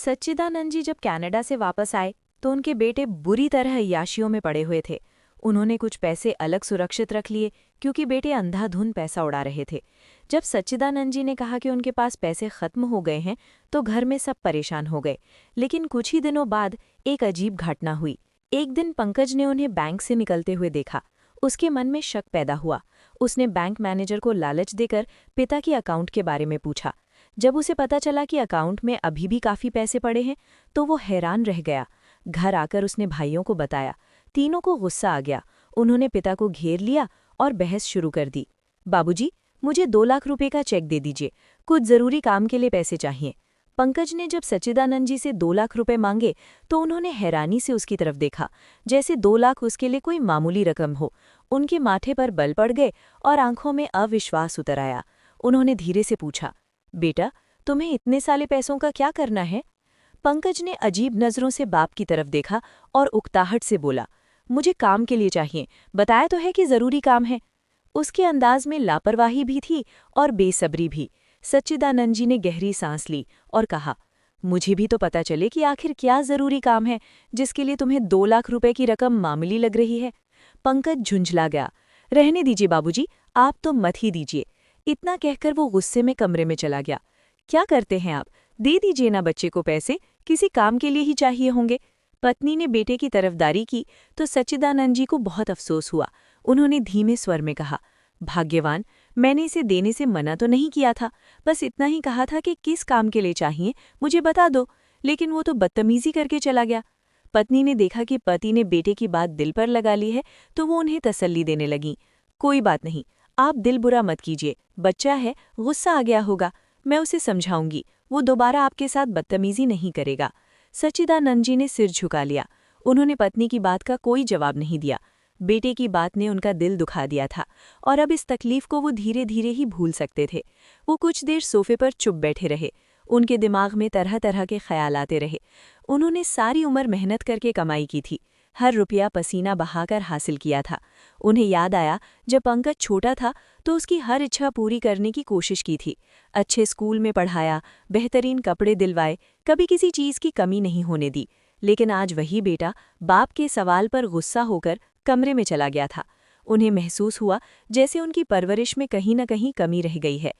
सच्चिदानंद जी जब कनाडा से वापस आए तो उनके बेटे बुरी तरह अय्याशियों में पड़े हुए थे। उन्होंने कुछ पैसे अलग सुरक्षित रख लिए क्योंकि बेटे अंधाधुंध पैसा उड़ा रहे थे। जब सच्चिदानंद जी ने कहा कि उनके पास पैसे खत्म हो गए हैं तो घर में सब परेशान हो गए। लेकिन कुछ ही दिनों बाद एक अजीब घटना हुई। एक दिन पंकज ने उन्हें बैंक से निकलते हुए देखा। उसके मन में शक पैदा हुआ। उसने बैंक मैनेजर को लालच देकर पिता के अकाउंट के बारे में पूछा। जब उसे पता चला कि अकाउंट में अभी भी काफी पैसे पड़े हैं तो वो हैरान रह गया। घर आकर उसने भाइयों को बताया। तीनों को गुस्सा आ गया। उन्होंने पिता को घेर लिया और बहस शुरू कर दी। बाबूजी, मुझे 2 लाख रुपए का चेक दे दीजिए, कुछ जरूरी काम के लिए पैसे चाहिए। पंकज ने जब सच्चिदानंद जी से 2 लाख रुपए मांगे तो उन्होंने हैरानी से उसकी तरफ देखा, जैसे 2 लाख उसके लिए कोई मामूली रकम हो। उनके माथे पर बल पड़ गए और आंखों में अविश्वास उतर आया। उन्होंने धीरे से पूछा, बेटा, तुम्हें इतने सारे पैसों का क्या करना है? पंकज ने अजीब नजरों से बाप की तरफ देखा और उकताहट से बोला, मुझे काम के लिए चाहिए, बताया तो है कि जरूरी काम है। उसके अंदाज में लापरवाही भी थी और बेसब्री भी। सच्चिदानंद जी ने गहरी सांस ली और कहा, मुझे भी तो पता चले कि आखिर क्या जरूरी काम है जिसके लिए तुम्हें 2 लाख रुपए की रकम मामूली लग रही है। पंकज झुंझला गया। रहने दीजिए बाबूजी, आप तो मत ही दीजिए। इतना कहकर वो गुस्से में कमरे में चला गया। क्या करते हैं आप? दे दीजिए ना बच्चे को पैसे, किसी काम के लिए ही चाहिए होंगे। पत्नी ने बेटे की तरफदारी की तो सच्चिदानंद जी को बहुत अफसोस हुआ। उन्होंने धीमे स्वर में कहा, भाग्यवान, मैंने इसे देने से मना तो नहीं किया था, बस इतना ही कहा था कि किस काम के लिए चाहिए मुझे बता दो, लेकिन वो तो बदतमीजी करके चला गया। पत्नी ने देखा कि पति ने बेटे की बात दिल पर लगा ली है तो वो उन्हें तसल्ली देने लगी। कोई बात नहीं, आप दिल बुरा मत कीजिए, बच्चा है, गुस्सा आ गया होगा, मैं उसे समझाऊंगी, वो दोबारा आपके साथ बदतमीजी नहीं करेगा। सच्चिदानंद जी ने सिर झुका लिया। उन्होंने पत्नी की बात का कोई जवाब नहीं दिया। बेटे की बात ने उनका दिल दुखा दिया था और अब इस तकलीफ को वो धीरे धीरे ही भूल सकते थे। वो कुछ देर सोफे पर चुप बैठे रहे। उनके दिमाग में तरह तरह के ख्याल आते रहे। उन्होंने सारी उम्र मेहनत करके कमाई की थी, हर रुपया पसीना बहाकर हासिल किया था। उन्हें याद आया जब पंकज छोटा था तो उसकी हर इच्छा पूरी करने की कोशिश की थी। अच्छे स्कूल में पढ़ाया, बेहतरीन कपड़े दिलवाए, कभी किसी चीज़ की कमी नहीं होने दी। लेकिन आज वही बेटा बाप के सवाल पर गुस्सा होकर कमरे में चला गया था। उन्हें महसूस हुआ जैसे उनकी परवरिश में कहीं न कहीं कमी रह गई है।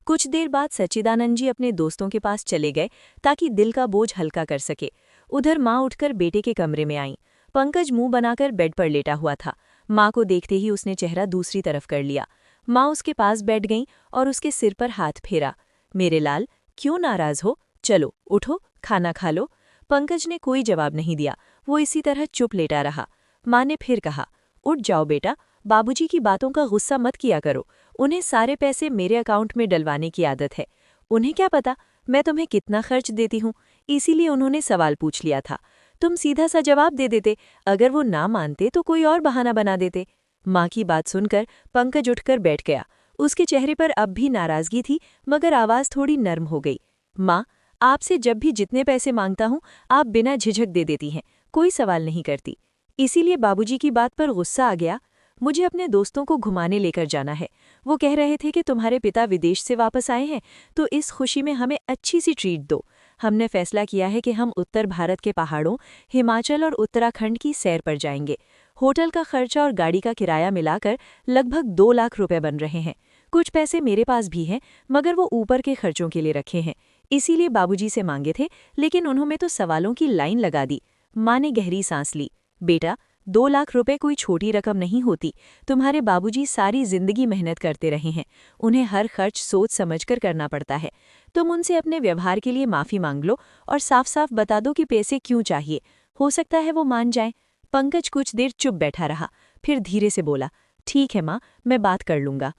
कुछ देर बाद सच्चिदानंद जी अपने दोस्तों के पास चले गए ताकि दिल का बोझ हल्का कर सके। उधर माँ उठकर बेटे के कमरे में आईं। पंकज मुंह बनाकर बेड पर लेटा हुआ था। माँ को देखते ही उसने चेहरा दूसरी तरफ कर लिया। माँ उसके पास बैठ गईं और उसके सिर पर हाथ फेरा। मेरे लाल, क्यों नाराज हो? चलो उठो, खाना खा लो। पंकज ने कोई जवाब नहीं दिया। वो इसी तरह चुप लेटा रहा। माँ ने फिर कहा, उठ जाओ बेटा, बाबूजी की बातों का गुस्सा मत किया करो। उन्हें सारे पैसे मेरे अकाउंट में डलवाने की आदत है। उन्हें क्या पता मैं तुम्हें कितना खर्च देती हूँ, इसीलिए उन्होंने सवाल पूछ लिया था। तुम सीधा सा जवाब दे देते, अगर वो ना मानते तो कोई और बहाना बना देते। माँ की बात सुनकर पंकज उठकर बैठ गया। उसके चेहरे पर अब भी नाराजगी थी, मगर आवाज़ थोड़ी नर्म हो गई। माँ, आपसे जब भी जितने पैसे मांगता हूँ आप बिना झिझक दे देती हैं, कोई सवाल नहीं करती। इसीलिए बाबूजी की बात पर गुस्सा आ गया। मुझे अपने दोस्तों को घुमाने लेकर जाना है। वो कह रहे थे कि तुम्हारे पिता विदेश से वापस आए हैं, तो इस खुशी में हमें अच्छी सी ट्रीट दो। हमने फैसला किया है कि हम उत्तर भारत के पहाड़ों, हिमाचल और उत्तराखंड की सैर पर जाएंगे। होटल का खर्चा और गाड़ी का किराया मिलाकर लगभग 2 लाख रुपए बन रहे हैं। कुछ पैसे मेरे पास भी हैं, मगर वो ऊपर के खर्चों के लिए रखे हैं, इसीलिए बाबूजी से मांगे थे, लेकिन उन्होंने तो सवालों की लाइन लगा दी। माँ ने गहरी सांस ली। बेटा, 2 लाख रुपए कोई छोटी रकम नहीं होती। तुम्हारे बाबूजी सारी जिंदगी मेहनत करते रहे हैं, उन्हें हर खर्च सोच समझकर करना पड़ता है। तुम उनसे अपने व्यवहार के लिए माफ़ी मांग लो और साफ साफ बता दो कि पैसे क्यों चाहिए। हो सकता है वो मान जाएं। पंकज कुछ देर चुप बैठा रहा, फिर धीरे से बोला, ठीक है माँ, मैं बात कर लूँगा।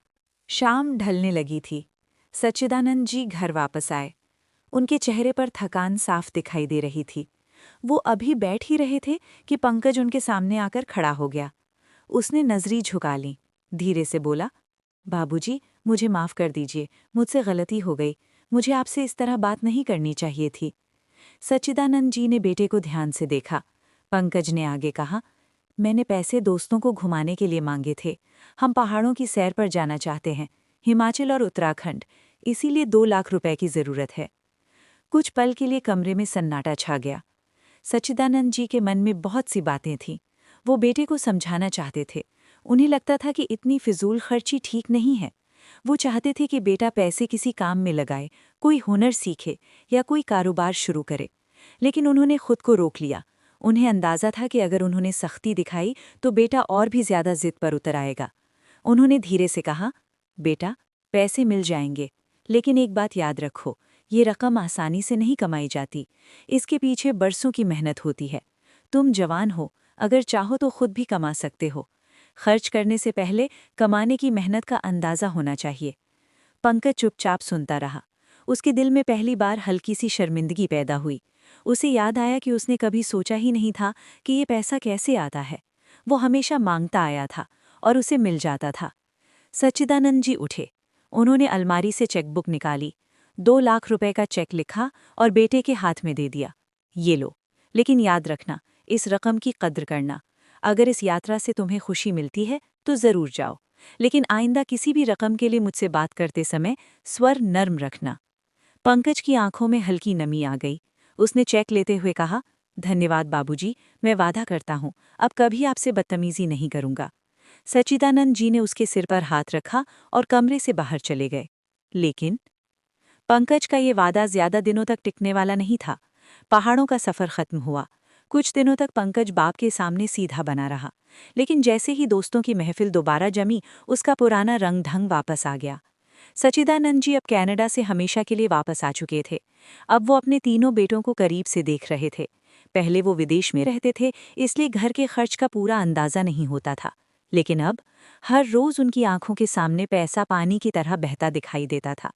शाम ढलने लगी थी। सच्चिदानंद जी घर वापस आए। उनके चेहरे पर थकान साफ दिखाई दे रही थी। वो अभी बैठ ही रहे थे कि पंकज उनके सामने आकर खड़ा हो गया। उसने नजरी झुका ली, धीरे से बोला, बाबूजी, मुझे माफ़ कर दीजिए, मुझसे गलती हो गई, मुझे आपसे इस तरह बात नहीं करनी चाहिए थी। सच्चिदानंद जी ने बेटे को ध्यान से देखा। पंकज ने आगे कहा, मैंने पैसे दोस्तों को घुमाने के लिए मांगे थे। हम पहाड़ों की सैर पर जाना चाहते हैं, हिमाचल और उत्तराखंड, इसीलिए 2 लाख रुपए की ज़रूरत है। कुछ पल के लिए कमरे में सन्नाटा छा गया। सच्चिदानंद जी के मन में बहुत सी बातें थीं। वो बेटे को समझाना चाहते थे। उन्हें लगता था कि इतनी फिजूल खर्ची ठीक नहीं है। वो चाहते थे कि बेटा पैसे किसी काम में लगाए, कोई हुनर सीखे या कोई कारोबार शुरू करे। लेकिन उन्होंने खुद को रोक लिया। उन्हें अंदाजा था कि अगर उन्होंने सख्ती दिखाई तो बेटा और भी ज्यादा जिद पर उतर आएगा। उन्होंने धीरे से कहा, बेटा, पैसे मिल जाएंगे, लेकिन एक बात याद रखो, ये रकम आसानी से नहीं कमाई जाती। इसके पीछे बरसों की मेहनत होती है। तुम जवान हो, अगर चाहो तो खुद भी कमा सकते हो। खर्च करने से पहले कमाने की मेहनत का अंदाजा होना चाहिए। पंकज चुपचाप सुनता रहा। उसके दिल में पहली बार हल्की सी शर्मिंदगी पैदा हुई। उसे याद आया कि उसने कभी सोचा ही नहीं था कि ये पैसा कैसे आता है। वो हमेशा मांगता आया था और उसे मिल जाता था। सच्चिदानंद जी उठे। उन्होंने अलमारी से चेकबुक निकाली, 2 लाख रुपए का चेक लिखा और बेटे के हाथ में दे दिया। ये लो, लेकिन याद रखना, इस रकम की कद्र करना। अगर इस यात्रा से तुम्हें खुशी मिलती है तो ज़रूर जाओ, लेकिन आइंदा किसी भी रकम के लिए मुझसे बात करते समय स्वर नर्म रखना। पंकज की आंखों में हल्की नमी आ गई। उसने चेक लेते हुए कहा, धन्यवाद बाबूजी, मैं वादा करता हूँ अब कभी आपसे बदतमीजी नहीं करूँगा। सच्चिदानंद जी ने उसके सिर पर हाथ रखा और कमरे से बाहर चले गए। लेकिन पंकज का ये वादा ज्यादा दिनों तक टिकने वाला नहीं था। पहाड़ों का सफर खत्म हुआ। कुछ दिनों तक पंकज बाप के सामने सीधा बना रहा, लेकिन जैसे ही दोस्तों की महफिल दोबारा जमी, उसका पुराना रंग ढंग वापस आ गया। सच्चिदानंद जी अब कनाडा से हमेशा के लिए वापस आ चुके थे। अब वो अपने तीनों बेटों को करीब से देख रहे थे। पहले वो विदेश में रहते थे, इसलिए घर के खर्च का पूरा अंदाजा नहीं होता था। लेकिन अब हर रोज उनकी आंखों के सामने पैसा पानी की तरह बहता दिखाई देता था।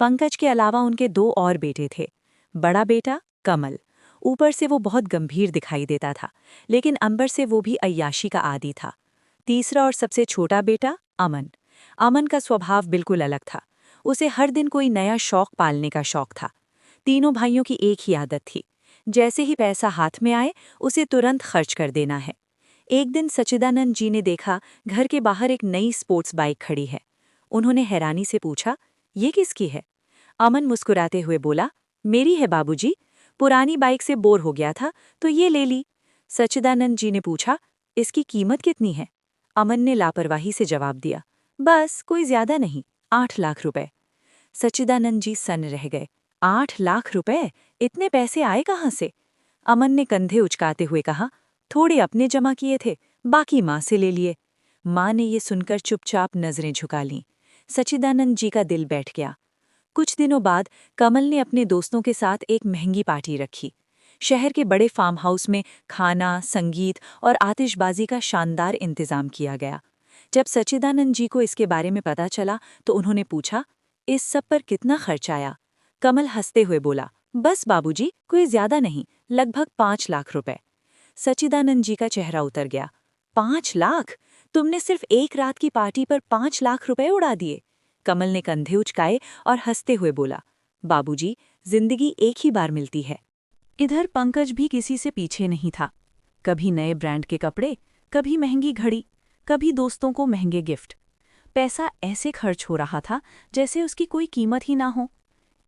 पंकज के अलावा उनके 2 और बेटे थे। बड़ा बेटा कमल, ऊपर से वो बहुत गंभीर दिखाई देता था, लेकिन अंबर से वो भी अय्याशी का आदी था। तीसरा और सबसे छोटा बेटा अमन। अमन का स्वभाव बिल्कुल अलग था। उसे हर दिन कोई नया शौक पालने का शौक था। तीनों भाइयों की एक ही आदत थी, जैसे ही पैसा हाथ में आए उसे तुरंत खर्च कर देना है। एक दिन सच्चिदानंद जी ने देखा घर के बाहर एक नई स्पोर्ट्स बाइक खड़ी है। उन्होंने हैरानी से पूछा, ये किसकी है? अमन मुस्कुराते हुए बोला, मेरी है बाबूजी, पुरानी बाइक से बोर हो गया था तो ये ले ली। सच्चिदानंद जी ने पूछा, इसकी कीमत कितनी है? अमन ने लापरवाही से जवाब दिया, बस कोई ज्यादा नहीं, 8 लाख रुपए। सच्चिदानंद जी सन्न रह गए। 8 लाख रुपए? इतने पैसे आए कहाँ से? अमन ने कंधे उचकाते हुए कहा, थोड़े अपने जमा किए थे, बाकी माँ से ले लिए। माँ ने ये सुनकर चुपचाप नजरें झुका लीं। सच्चिदानंद जी का दिल बैठ गया। कुछ दिनों बाद कमल ने अपने दोस्तों के साथ एक महंगी पार्टी रखी। शहर के बड़े फार्म हाउस में खाना, संगीत और आतिशबाजी का शानदार इंतजाम किया गया। जब सच्चिदानंद जी को इसके बारे में पता चला तो उन्होंने पूछा, इस सब पर कितना खर्च आया? कमल हंसते हुए बोला, बस बाबूजी, कोई ज्यादा नहीं, लगभग 5 लाख रुपए। सच्चिदानंद जी का चेहरा उतर गया। 5 लाख? तुमने सिर्फ एक रात की पार्टी पर 5 लाख रुपए उड़ा दिए? कमल ने कंधे उचकाए और हंसते हुए बोला, बाबूजी, जिंदगी एक ही बार मिलती है। इधर पंकज भी किसी से पीछे नहीं था। कभी नए ब्रांड के कपड़े, कभी महंगी घड़ी, कभी दोस्तों को महंगे गिफ्ट। पैसा ऐसे खर्च हो रहा था जैसे उसकी कोई कीमत ही ना हो।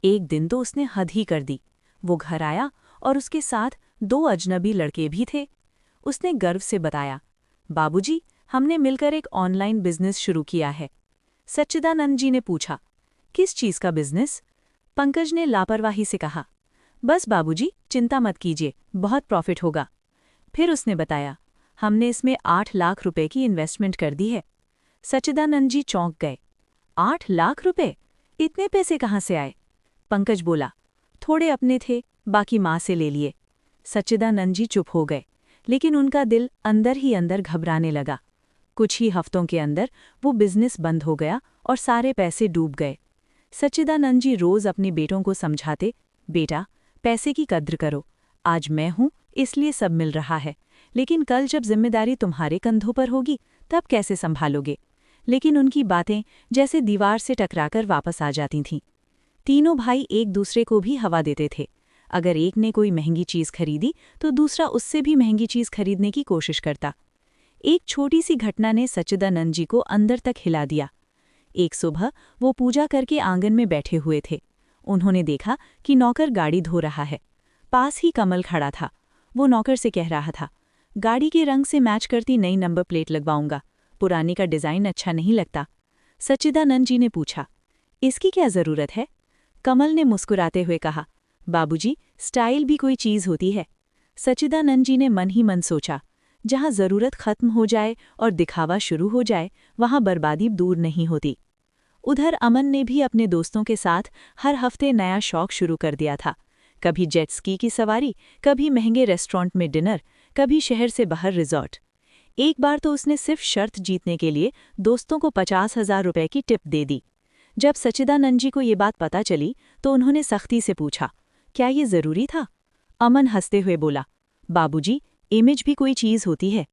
एक दिन तो उसने हद ही कर दी। वो घर आया और उसके साथ 2 अजनबी लड़के भी थे। उसने गर्व से बताया, बाबूजी, हमने मिलकर एक ऑनलाइन बिजनेस शुरू किया है। सच्चिदानंद जी ने पूछा, किस चीज का बिजनेस? पंकज ने लापरवाही से कहा, बस बाबूजी, चिंता मत कीजिए, बहुत प्रॉफिट होगा। फिर उसने बताया, हमने इसमें 8 लाख रुपए की इन्वेस्टमेंट कर दी है। सच्चिदानंद जी चौंक गए। 8 लाख रुपए? इतने पैसे कहाँ से आए? पंकज बोला, थोड़े अपने थे, बाकी माँ से ले लिए। सच्चिदानंद जी चुप हो गए, लेकिन उनका दिल अंदर ही अंदर घबराने लगा। कुछ ही हफ्तों के अंदर वो बिजनेस बंद हो गया और सारे पैसे डूब गए। सच्चिदानंद जी रोज अपने बेटों को समझाते, बेटा, पैसे की कद्र करो। आज मैं हूं इसलिए सब मिल रहा है, लेकिन कल जब जिम्मेदारी तुम्हारे कंधों पर होगी तब कैसे संभालोगे? लेकिन उनकी बातें जैसे दीवार से टकराकर वापस आ जाती थीं। तीनों भाई एक दूसरे को भी हवा देते थे। अगर एक ने कोई महंगी चीज खरीदी तो दूसरा उससे भी महंगी चीज खरीदने की कोशिश करता। एक छोटी सी घटना ने सच्चिदानंद जी को अंदर तक हिला दिया। एक सुबह वो पूजा करके आंगन में बैठे हुए थे। उन्होंने देखा कि नौकर गाड़ी धो रहा है। पास ही कमल खड़ा था। वो नौकर से कह रहा था, गाड़ी के रंग से मैच करती नई नंबर प्लेट लगवाऊंगा, पुरानी का डिज़ाइन अच्छा नहीं लगता। सच्चिदानंद जी ने पूछा, इसकी क्या ज़रूरत है? कमल ने मुस्कुराते हुए कहा, बाबूजी, स्टाइल भी कोई चीज़ होती है। सच्चिदानंद जी ने मन ही मन सोचा, जहाँ ज़रूरत खत्म हो जाए और दिखावा शुरू हो जाए, वहाँ बर्बादी दूर नहीं होती। उधर अमन ने भी अपने दोस्तों के साथ हर हफ्ते नया शौक शुरू कर दिया था। कभी जेट स्की की सवारी, कभी महंगे रेस्टोरेंट में डिनर, कभी शहर से बाहर रिजॉर्ट। एक बार तो उसने सिर्फ शर्त जीतने के लिए दोस्तों को 50,000 रुपए की टिप दे दी। जब सच्चिदानंद जी को ये बात पता चली तो उन्होंने सख्ती से पूछा, क्या ये ज़रूरी था? अमन हंसते हुए बोला, बाबूजी, इमेज भी कोई चीज़ होती है।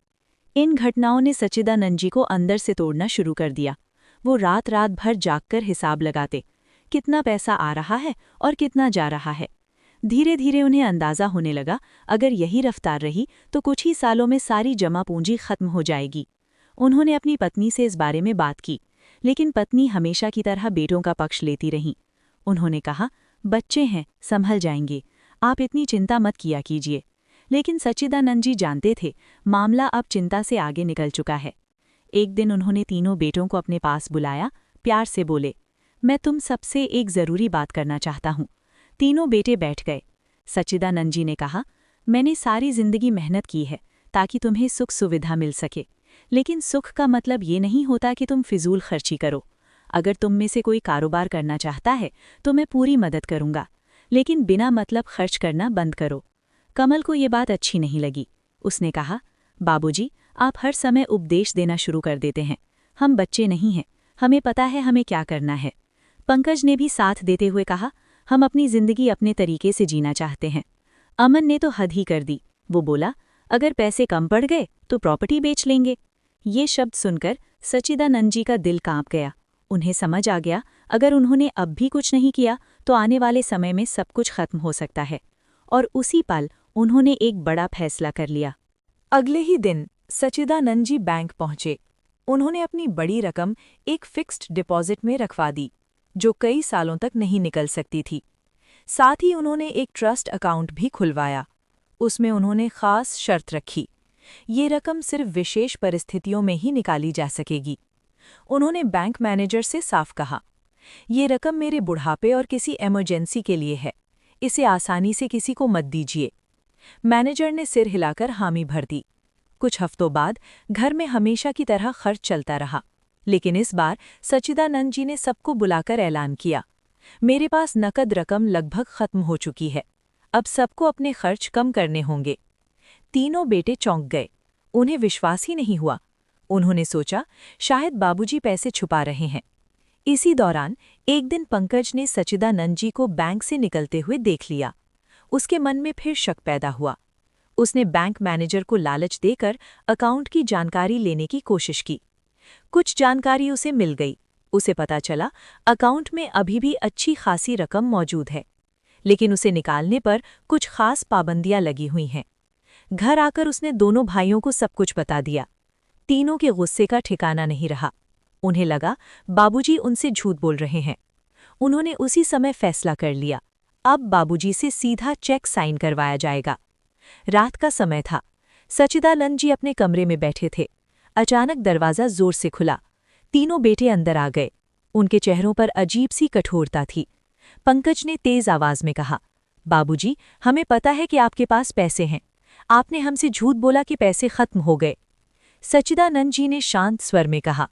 इन घटनाओं ने सच्चिदानंद जी को अंदर से तोड़ना शुरू कर दिया। वो रात रात भर जागकर हिसाब लगाते, कितना पैसा आ रहा है और कितना जा रहा है। धीरे धीरे उन्हें अंदाज़ा होने लगा, अगर यही रफ्तार रही तो कुछ ही सालों में सारी जमा पूंजी खत्म हो जाएगी। उन्होंने अपनी पत्नी से इस बारे में बात की, लेकिन पत्नी हमेशा की तरह बेटों का पक्ष लेती रहीं। उन्होंने कहा, बच्चे हैं, संभल जाएंगे, आप इतनी चिंता मत किया कीजिए। लेकिन सच्चिदानंद जी जानते थे, मामला अब चिंता से आगे निकल चुका है। एक दिन उन्होंने तीनों बेटों को अपने पास बुलाया, प्यार से बोले, मैं तुम सबसे एक ज़रूरी बात करना चाहता हूँ। तीनों बेटे बैठ गए। सच्चिदानंद जी ने कहा, मैंने सारी जिंदगी मेहनत की है ताकि तुम्हें सुख सुविधा मिल सके, लेकिन सुख का मतलब ये नहीं होता कि तुम फिजूल खर्ची करो। अगर तुम में से कोई कारोबार करना चाहता है तो मैं पूरी मदद करूंगा, लेकिन बिना मतलब खर्च करना बंद करो। कमल को ये बात अच्छी नहीं लगी। उसने कहा, बाबूजी, आप हर समय उपदेश देना शुरू कर देते हैं। हम बच्चे नहीं हैं, हमें पता है हमें क्या करना है। पंकज ने भी साथ देते हुए कहा, हम अपनी जिंदगी अपने तरीके से जीना चाहते हैं। अमन ने तो हद ही कर दी। वो बोला, अगर पैसे कम पड़ गए तो प्रॉपर्टी बेच लेंगे। ये शब्द सुनकर सच्चिदानंद जी का दिल कांप गया। उन्हें समझ आ गया, अगर उन्होंने अब भी कुछ नहीं किया तो आने वाले समय में सब कुछ खत्म हो सकता है। और उसी पल उन्होंने एक बड़ा फैसला कर लिया। अगले ही दिन सच्चिदानंद जी बैंक पहुंचे। उन्होंने अपनी बड़ी रकम एक फिक्स्ड डिपॉजिट में रखवा दी, जो कई सालों तक नहीं निकल सकती थी। साथ ही उन्होंने एक ट्रस्ट अकाउंट भी खुलवाया। उसमें उन्होंने खास शर्त रखी, ये रकम सिर्फ विशेष परिस्थितियों में ही निकाली जा सकेगी। उन्होंने बैंक मैनेजर से साफ कहा, ये रकम मेरे बुढ़ापे और किसी इमरजेंसी के लिए है, इसे आसानी से किसी को मत दीजिए। मैनेजर ने सिर हिलाकर हामी भर दी। कुछ हफ्तों बाद घर में हमेशा की तरह खर्च चलता रहा, लेकिन इस बार सच्चिदानंद जी ने सबको बुलाकर ऐलान किया, मेरे पास नकद रकम लगभग खत्म हो चुकी है, अब सबको अपने खर्च कम करने होंगे। तीनों बेटे चौंक गए, उन्हें विश्वास ही नहीं हुआ। उन्होंने सोचा, शायद बाबूजी पैसे छुपा रहे हैं। इसी दौरान एक दिन पंकज ने सच्चिदानंद जी को बैंक से निकलते हुए देख लिया। उसके मन में फिर शक पैदा हुआ। उसने बैंक मैनेजर को लालच देकर अकाउंट की जानकारी लेने की कोशिश की। कुछ जानकारी उसे मिल गई। उसे पता चला अकाउंट में अभी भी अच्छी खासी रकम मौजूद है, लेकिन उसे निकालने पर कुछ खास पाबंदियां लगी हुई हैं। घर आकर उसने दोनों भाइयों को सब कुछ बता दिया। तीनों के गुस्से का ठिकाना नहीं रहा। उन्हें लगा बाबूजी उनसे झूठ बोल रहे हैं। उन्होंने उसी समय फैसला कर लिया, अब बाबूजी से सीधा चेक साइन करवाया जाएगा। रात का समय था। सच्चिदानंद जी अपने कमरे में बैठे थे। अचानक दरवाज़ा जोर से खुला। तीनों बेटे अंदर आ गए। उनके चेहरों पर अजीब सी कठोरता थी। पंकज ने तेज आवाज में कहा, बाबूजी, हमें पता है कि आपके पास पैसे हैं। आपने हमसे झूठ बोला कि पैसे खत्म हो गए। सच्चिदानंद जी ने शांत स्वर में कहा,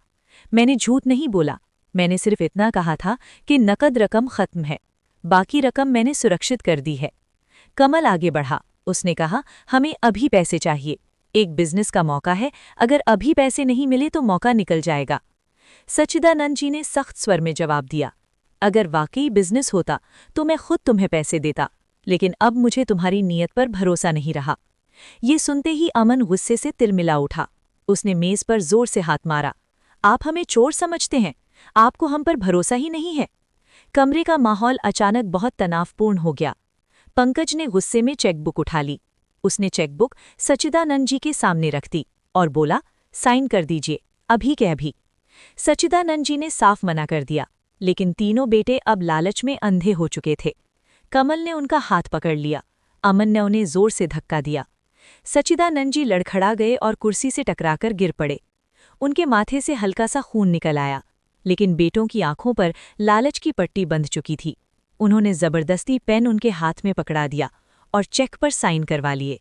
मैंने झूठ नहीं बोला, मैंने सिर्फ इतना कहा था कि नकद रकम खत्म है, बाकी रकम मैंने सुरक्षित कर दी है। कमल आगे बढ़ा। उसने कहा, हमें अभी पैसे चाहिए, एक बिजनेस का मौका है, अगर अभी पैसे नहीं मिले तो मौका निकल जाएगा। सच्चिदानंद जी ने सख्त स्वर में जवाब दिया, अगर वाकई बिजनेस होता तो मैं खुद तुम्हें पैसे देता, लेकिन अब मुझे तुम्हारी नीयत पर भरोसा नहीं रहा। ये सुनते ही अमन गुस्से से तिलमिला उठा। उसने मेज पर जोर से हाथ मारा, आप हमें चोर समझते हैं? आपको हम पर भरोसा ही नहीं है। कमरे का माहौल अचानक बहुत तनावपूर्ण हो गया। पंकज ने गुस्से में चेकबुक उठा ली। उसने चेकबुक सच्चिदानंद जी के सामने रख दी और बोला, साइन कर दीजिए, अभी के अभी। सच्चिदानंद जी ने साफ मना कर दिया, लेकिन तीनों बेटे अब लालच में अंधे हो चुके थे। कमल ने उनका हाथ पकड़ लिया। अमन ने उन्हें जोर से धक्का दिया। सच्चिदानंद जी लड़खड़ा गए और कुर्सी से टकराकर गिर पड़े। उनके माथे से हल्का सा खून निकल आया, लेकिन बेटों की आंखों पर लालच की पट्टी बंध चुकी थी। उन्होंने जबरदस्ती पेन उनके हाथ में पकड़ा दिया और चेक पर साइन करवा लिए।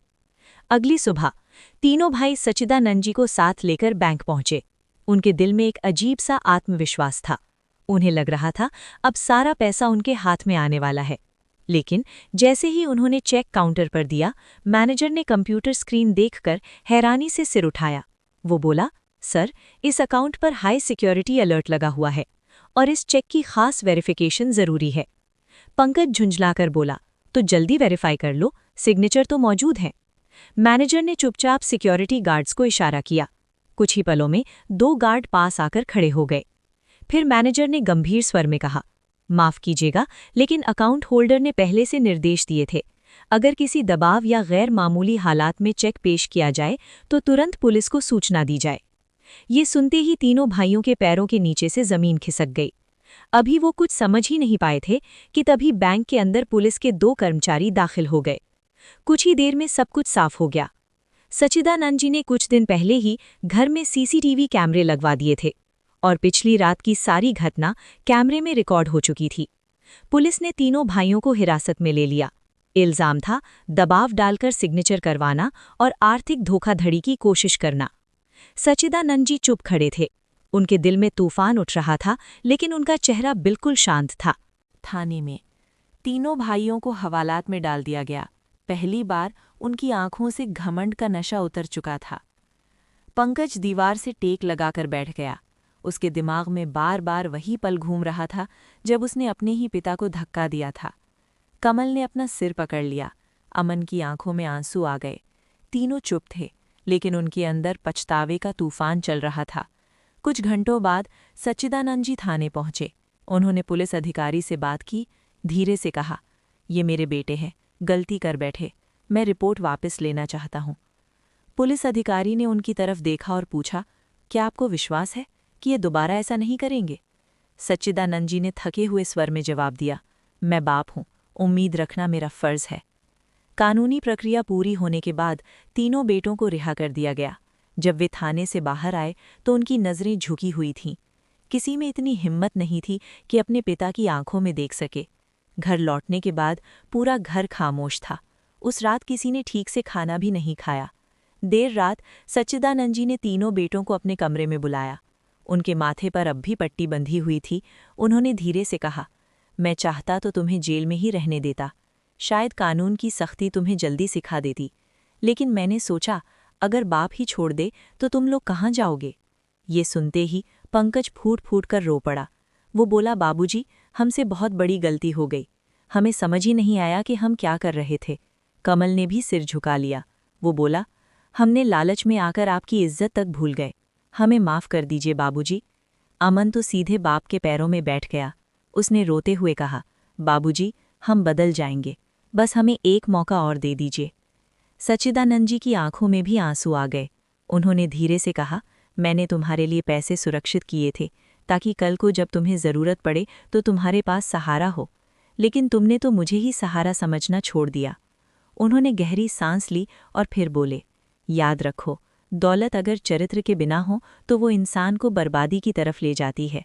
अगली सुबह तीनों भाई सच्चिदानंद जी को साथ लेकर बैंक पहुंचे। उनके दिल में एक अजीब सा आत्मविश्वास था। उन्हें लग रहा था अब सारा पैसा उनके हाथ में आने वाला है। लेकिन जैसे ही उन्होंने चेक काउंटर पर दिया, मैनेजर ने कंप्यूटर स्क्रीन देखकर हैरानी से सिर उठाया। वो बोला, सर, इस अकाउंट पर हाई सिक्योरिटी अलर्ट लगा हुआ है और इस चेक की खास वेरिफिकेशन जरूरी है। पंकज झुंझलाकर बोला, तो जल्दी वेरीफाई कर लो, सिग्नेचर तो मौजूद है। मैनेजर ने चुपचाप सिक्योरिटी गार्ड्स को इशारा किया। कुछ ही पलों में 2 गार्ड पास आकर खड़े हो गए। फिर मैनेजर ने गंभीर स्वर में कहा, माफ कीजिएगा, लेकिन अकाउंट होल्डर ने पहले से निर्देश दिए थे, अगर किसी दबाव या गैर मामूली हालात में चेक पेश किया जाए तो तुरंत पुलिस को सूचना दी जाए। ये सुनते ही तीनों भाइयों के पैरों के नीचे से जमीन खिसक गई। अभी वो कुछ समझ ही नहीं पाए थे कि तभी बैंक के अंदर पुलिस के 2 कर्मचारी दाखिल हो गए। कुछ ही देर में सब कुछ साफ हो गया। सच्चिदानंद जी ने कुछ दिन पहले ही घर में सीसीटीवी कैमरे लगवा दिए थे और पिछली रात की सारी घटना कैमरे में रिकॉर्ड हो चुकी थी। पुलिस ने तीनों भाइयों को हिरासत में ले लिया। इल्जाम था दबाव डालकर सिग्नेचर करवाना और आर्थिक धोखाधड़ी की कोशिश करना। सच्चिदानंद जी चुप खड़े थे। उनके दिल में तूफान उठ रहा था, लेकिन उनका चेहरा बिल्कुल शांत था। थाने में तीनों भाइयों को हवालात में डाल दिया गया। पहली बार उनकी आंखों से घमंड का नशा उतर चुका था। पंकज दीवार से टेक लगाकर बैठ गया। उसके दिमाग में बार बार वही पल घूम रहा था जब उसने अपने ही पिता को धक्का दिया था। कमल ने अपना सिर पकड़ लिया। अमन की आंखों में आंसू आ गए। तीनों चुप थे, लेकिन उनके अंदर पछतावे का तूफान चल रहा था। कुछ घंटों बाद सच्चिदानंद जी थाने पहुंचे। उन्होंने पुलिस अधिकारी से बात की, धीरे से कहा, ये मेरे बेटे हैं, गलती कर बैठे, मैं रिपोर्ट वापस लेना चाहता हूं। पुलिस अधिकारी ने उनकी तरफ देखा और पूछा, क्या आपको विश्वास है कि ये दोबारा ऐसा नहीं करेंगे? सच्चिदानंद जी ने थके हुए स्वर में जवाब दिया, मैं बाप हूं, उम्मीद रखना मेरा फर्ज है। कानूनी प्रक्रिया पूरी होने के बाद तीनों बेटों को रिहा कर दिया गया। जब वे थाने से बाहर आए तो उनकी नज़रें झुकी हुई थीं। किसी में इतनी हिम्मत नहीं थी कि अपने पिता की आंखों में देख सके। घर लौटने के बाद पूरा घर खामोश था। उस रात किसी ने ठीक से खाना भी नहीं खाया। देर रात सच्चिदानंद जी ने तीनों बेटों को अपने कमरे में बुलाया। उनके माथे पर अब भी पट्टी बंधी हुई थी। उन्होंने धीरे से कहा, मैं चाहता तो तुम्हें जेल में ही रहने देता, शायद कानून की सख्ती तुम्हें जल्दी सिखा देती, लेकिन मैंने सोचा अगर बाप ही छोड़ दे तो तुम लोग कहाँ जाओगे? ये सुनते ही पंकज फूट फूट कर रो पड़ा। वो बोला, बाबूजी, हमसे बहुत बड़ी गलती हो गई, हमें समझ ही नहीं आया कि हम क्या कर रहे थे। कमल ने भी सिर झुका लिया। वो बोला, हमने लालच में आकर आपकी इज्जत तक भूल गए, हमें माफ़ कर दीजिए बाबूजी। अमन तो सीधे बाप के पैरों में बैठ गया। उसने रोते हुए कहा, बाबूजी, हम बदल जाएंगे, बस हमें एक मौका और दे दीजिए। सच्चिदानंद जी की आंखों में भी आंसू आ गए। उन्होंने धीरे से कहा, मैंने तुम्हारे लिए पैसे सुरक्षित किए थे ताकि कल को जब तुम्हें ज़रूरत पड़े तो तुम्हारे पास सहारा हो, लेकिन तुमने तो मुझे ही सहारा समझना छोड़ दिया। उन्होंने गहरी सांस ली और फिर बोले, याद रखो, दौलत अगर चरित्र के बिना हो तो वो इंसान को बर्बादी की तरफ ले जाती है।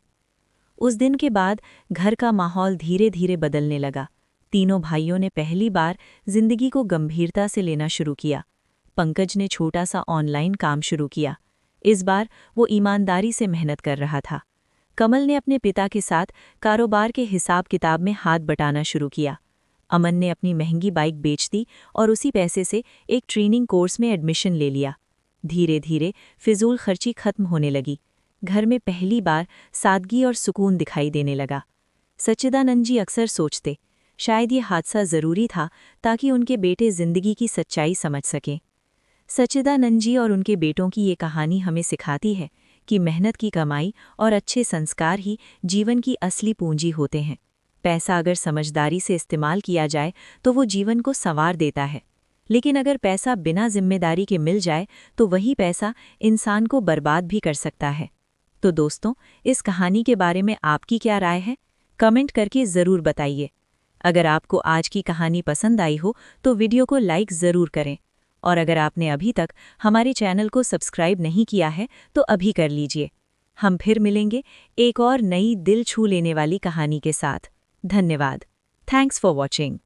उस दिन के बाद घर का माहौल धीरे धीरे बदलने लगा। तीनों भाइयों ने पहली बार जिंदगी को गंभीरता से लेना शुरू किया। पंकज ने छोटा सा ऑनलाइन काम शुरू किया। इस बार वो ईमानदारी से मेहनत कर रहा था। कमल ने अपने पिता के साथ कारोबार के हिसाब किताब में हाथ बटाना शुरू किया। अमन ने अपनी महंगी बाइक बेच दी और उसी पैसे से एक ट्रेनिंग कोर्स में एडमिशन ले लिया। धीरे धीरे फिजूल खर्ची खत्म होने लगी। घर में पहली बार सादगी और सुकून दिखाई देने लगा। सच्चिदानंद जी अक्सर सोचते, शायद ये हादसा ज़रूरी था ताकि उनके बेटे ज़िंदगी की सच्चाई समझ सकें। सच्चिदानंद जी और उनके बेटों की ये कहानी हमें सिखाती है कि मेहनत की कमाई और अच्छे संस्कार ही जीवन की असली पूंजी होते हैं। पैसा अगर समझदारी से इस्तेमाल किया जाए तो वो जीवन को संवार देता है, लेकिन अगर पैसा बिना जिम्मेदारी के मिल जाए तो वही पैसा इंसान को बर्बाद भी कर सकता है। तो दोस्तों, इस कहानी के बारे में आपकी क्या राय है? कमेंट करके ज़रूर बताइए। अगर आपको आज की कहानी पसंद आई हो तो वीडियो को लाइक ज़रूर करें। और अगर आपने अभी तक हमारे चैनल को सब्सक्राइब नहीं किया है तो अभी कर लीजिए। हम फिर मिलेंगे एक और नई दिल छू लेने वाली कहानी के साथ। धन्यवाद। Thanks for watching.